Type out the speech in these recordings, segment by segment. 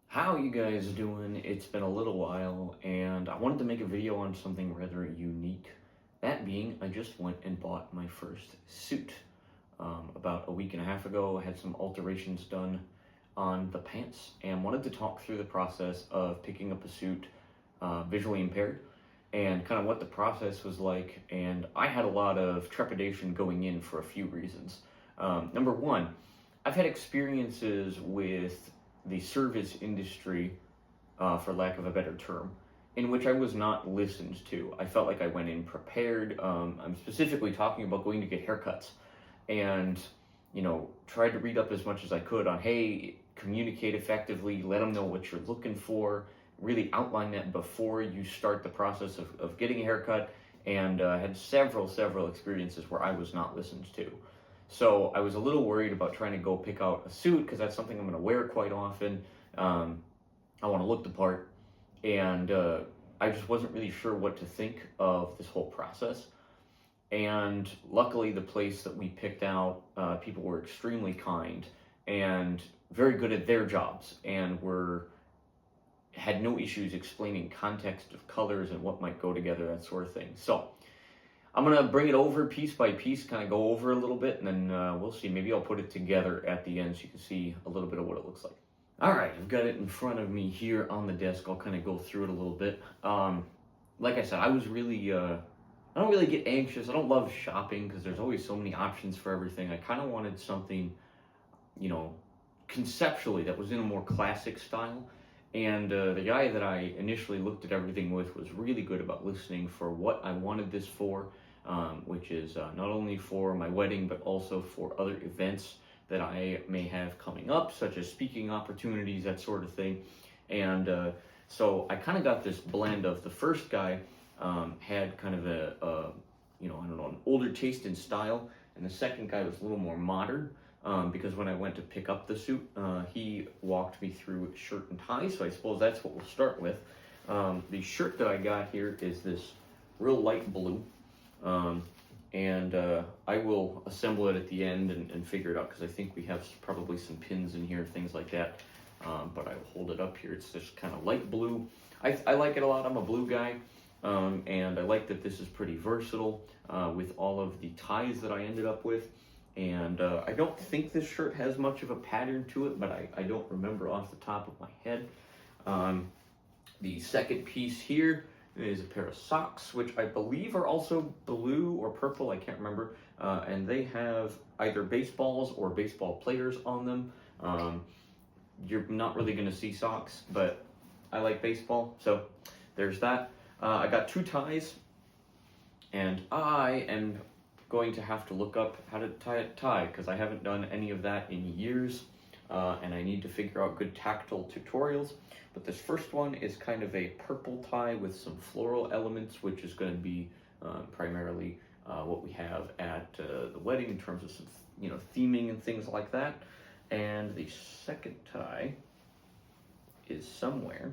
How you guys doing? It's been a little while, and I wanted to make a video on something rather unique. That being, I just went and bought my first suit. About a week and a half ago, I had some alterations done on the pants, and wanted to talk through the process of picking up a suit visually impaired, and kind of what the process was like. And I had a lot of trepidation going in for a few reasons. Number one, I've had experiences with the service industry, for lack of a better term, in which I was not listened to. I felt like I went in prepared. I'm specifically talking about going to get haircuts, and tried to read up as much as I could on, hey, communicate effectively, let them know what you're looking for, really outline that before you start the process of getting a haircut, and had several experiences where I was not listened to. So I was a little worried about trying to go pick out a suit because that's something I'm going to wear quite often. I want to look the part, and I just wasn't really sure what to think of this whole process. And luckily, the place that we picked out, people were extremely kind and very good at their jobs, and had no issues explaining context of colors and what might go together, that sort of thing. So I'm gonna bring it over piece by piece, kind of go over a little bit, and then we'll see. Maybe I'll put it together at the end so you can see a little bit of what it looks like. All right, I've got it in front of me here on the desk. I'll kind of go through it a little bit. Like I said, I was really, I don't really get anxious. I don't love shopping because there's always so many options for everything. I kind of wanted something, conceptually that was in a more classic style. And the guy that I initially looked at everything with was really good about listening for what I wanted this for, which is not only for my wedding, but also for other events that I may have coming up, such as speaking opportunities, that sort of thing. And so I kind of got this blend of the first guy had kind of an older taste in style, and the second guy was a little more modern. Because when I went to pick up the suit, he walked me through shirt and tie, so I suppose that's what we'll start with. The shirt that I got here is this real light blue, and I will assemble it at the end and figure it out, because I think we have probably some pins in here, things like that, but I will hold it up here. It's this kind of light blue. I like it a lot. I'm a blue guy, and I like that this is pretty versatile with all of the ties that I ended up with. And I don't think this shirt has much of a pattern to it, but I don't remember off the top of my head. The second piece here is a pair of socks, which I believe are also blue or purple, I can't remember. And they have either baseballs or baseball players on them. You're not really going to see socks, but I like baseball, so there's that. I got two ties, and I am going to have to look up how to tie a tie, because I haven't done any of that in years, and I need to figure out good tactile tutorials. But this first one is kind of a purple tie with some floral elements, which is going to be primarily what we have at the wedding in terms of some theming and things like that. And the second tie is somewhere.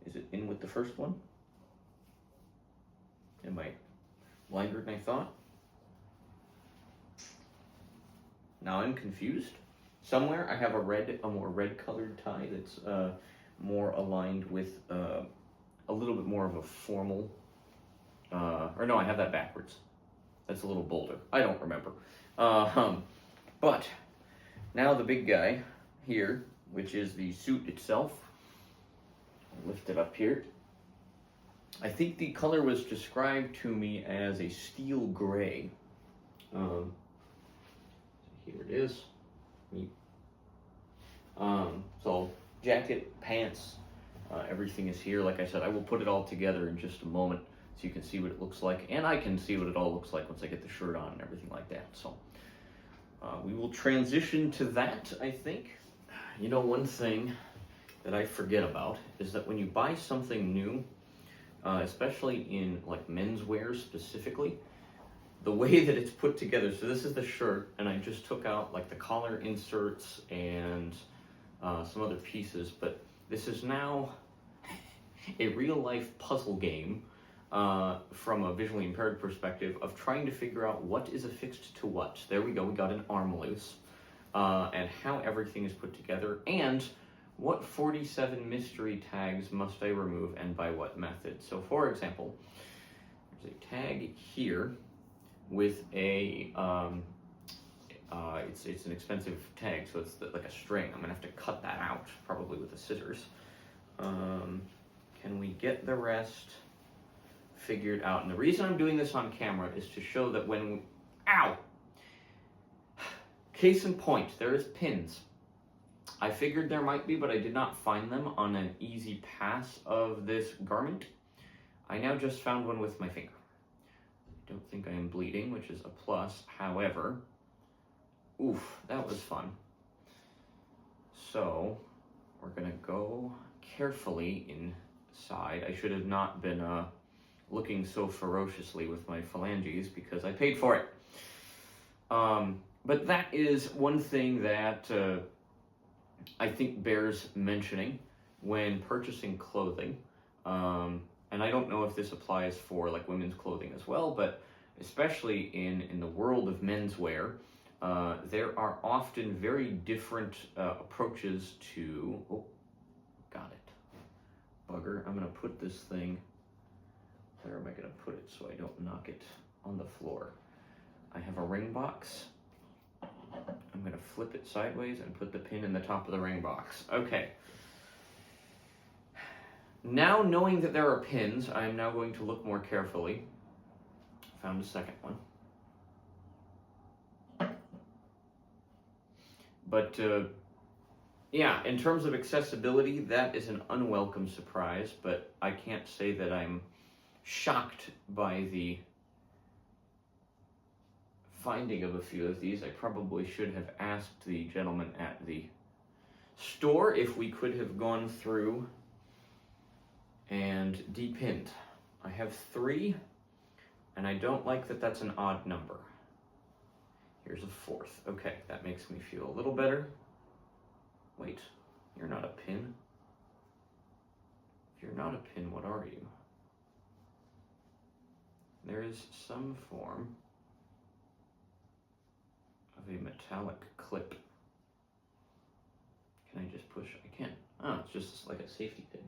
Is it in with the first one? Am I blinder than I thought? Now I'm confused. Somewhere I have a more red colored tie that's more aligned with a little bit more of a formal, or no, I have that backwards. That's a little bolder. I don't remember. But now the big guy here, which is the suit itself. I'll lift it up here. I think the color was described to me as a steel gray. Here it is. So jacket, pants, everything is here. Like I said, I will put it all together in just a moment so you can see what it looks like, and I can see what it all looks like once I get the shirt on and everything like that. So we will transition to that, I think. One thing that I forget about is that when you buy something new, especially in like menswear specifically, the way that it's put together. So this is the shirt, and I just took out like the collar inserts and some other pieces, but this is now a real life puzzle game from a visually impaired perspective of trying to figure out what is affixed to what. There we go, we got an arm loose, and how everything is put together, and what 47 mystery tags must I remove and by what method? So for example, there's a tag here with a, it's an expensive tag, so it's like a string. I'm gonna have to cut that out, probably with the scissors. Can we get the rest figured out? And the reason I'm doing this on camera is to show that when we, ow! Case in point, there is pins. I figured there might be, but I did not find them on an easy pass of this garment. I now just found one with my finger. I don't think I am bleeding, which is a plus. However, oof, that was fun. So, we're gonna go carefully inside. I should have not been looking so ferociously with my phalanges because I paid for it. But that is one thing that I think bears mentioning when purchasing clothing. And I don't know if this applies for like women's clothing as well, but especially in the world of menswear, there are often very different approaches to, oh, got it, bugger. I'm gonna put this thing, where am I gonna put it so I don't knock it on the floor? I have a ring box. I'm gonna flip it sideways and put the pin in the top of the ring box. Okay. Now knowing that there are pins, I'm now going to look more carefully. Found a second one. But yeah, in terms of accessibility, that is an unwelcome surprise, but I can't say that I'm shocked by the finding of a few of these. I probably should have asked the gentleman at the store if we could have gone through and depinned. I have 3, and I don't like that that's an odd number. Here's a 4th. Okay, that makes me feel a little better. Wait, you're not a pin? If you're not a pin, what are you? There is some form of a metallic clip. Can I just push? I can. Oh, it's just like a safety pin.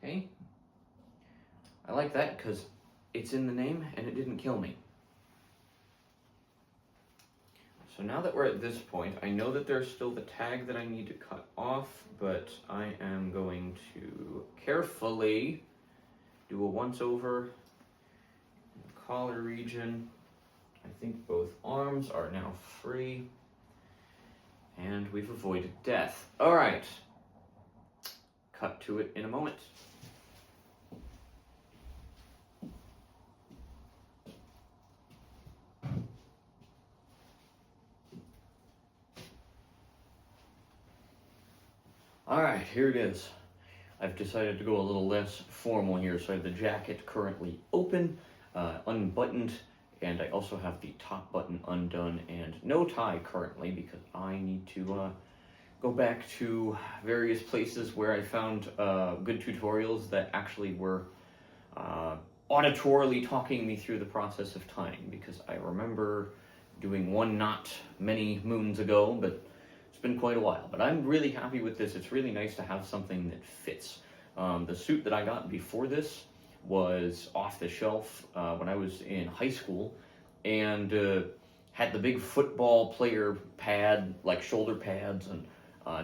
Okay. I like that because it's in the name and it didn't kill me. So now that we're at this point, I know that there's still the tag that I need to cut off, but I am going to carefully do a once over in the collar region. I think both arms are now free, and we've avoided death. All right, cut to it in a moment. All right, here it is. I've decided to go a little less formal here, so I have the jacket currently open, unbuttoned, and I also have the top button undone and no tie currently because I need to go back to various places where I found good tutorials that actually were auditorily talking me through the process of tying, because I remember doing one knot many moons ago, but it's been quite a while. But I'm really happy with this. It's really nice to have something that fits. The suit that I got before this was off the shelf when I was in high school, and had the big football player pad, like shoulder pads, and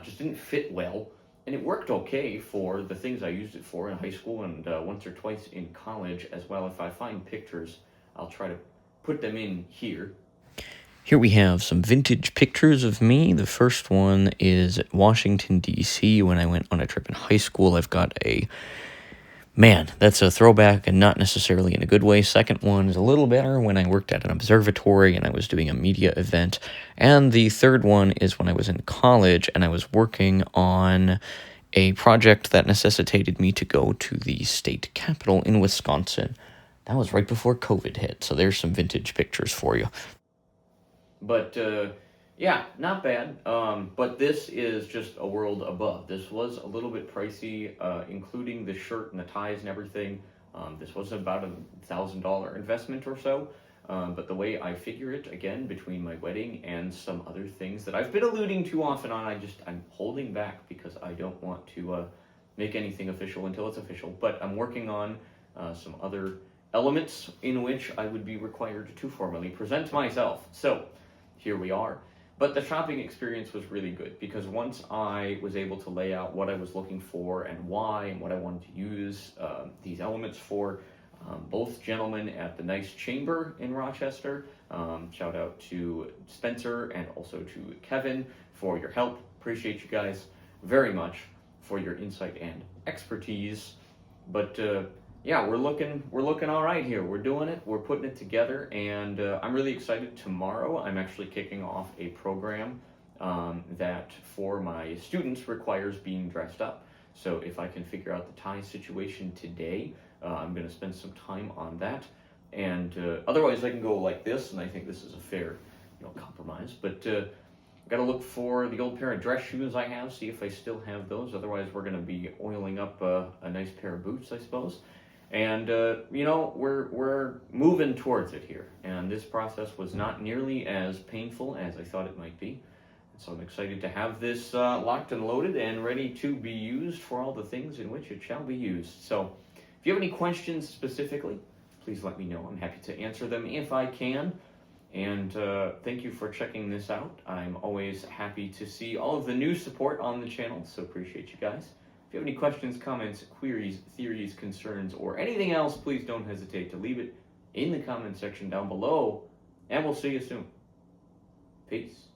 just didn't fit well. And it worked okay for the things I used it for in high school and once or twice in college as well. If I find pictures, I'll try to put them in here. Here we have some vintage pictures of me. The first one is at Washington, D.C. when I went on a trip in high school. I've got a, man, that's a throwback and not necessarily in a good way. Second one is a little better when I worked at an observatory and I was doing a media event. And the third one is when I was in college and I was working on a project that necessitated me to go to the state capitol in Wisconsin. That was right before COVID hit, so there's some vintage pictures for you. But, yeah, not bad, but this is just a world above. This was a little bit pricey, including the shirt and the ties and everything. This was about $1,000 investment or so, but the way I figure it, again, between my wedding and some other things that I've been alluding to off and on, I'm holding back because I don't want to make anything official until it's official. But I'm working on some other elements in which I would be required to formally present myself. So here we are. But the shopping experience was really good because once I was able to lay out what I was looking for and why and what I wanted to use these elements for, both gentlemen at the Nice Chamber in Rochester, shout out to Spencer and also to Kevin for your help. Appreciate you guys very much for your insight and expertise. But yeah, we're looking all right here. We're doing it. We're putting it together, and I'm really excited. Tomorrow, I'm actually kicking off a program that for my students requires being dressed up. So if I can figure out the tie situation today, I'm going to spend some time on that. And otherwise, I can go like this, and I think this is a fair, compromise. But got to look for the old pair of dress shoes I have, see if I still have those. Otherwise, we're going to be oiling up a nice pair of boots, I suppose. And, we're moving towards it here. And this process was not nearly as painful as I thought it might be. So I'm excited to have this locked and loaded and ready to be used for all the things in which it shall be used. So if you have any questions specifically, please let me know. I'm happy to answer them if I can. And thank you for checking this out. I'm always happy to see all of the new support on the channel, so appreciate you guys. If you have any questions, comments, queries, theories, concerns, or anything else, please don't hesitate to leave it in the comment section down below, and we'll see you soon. Peace.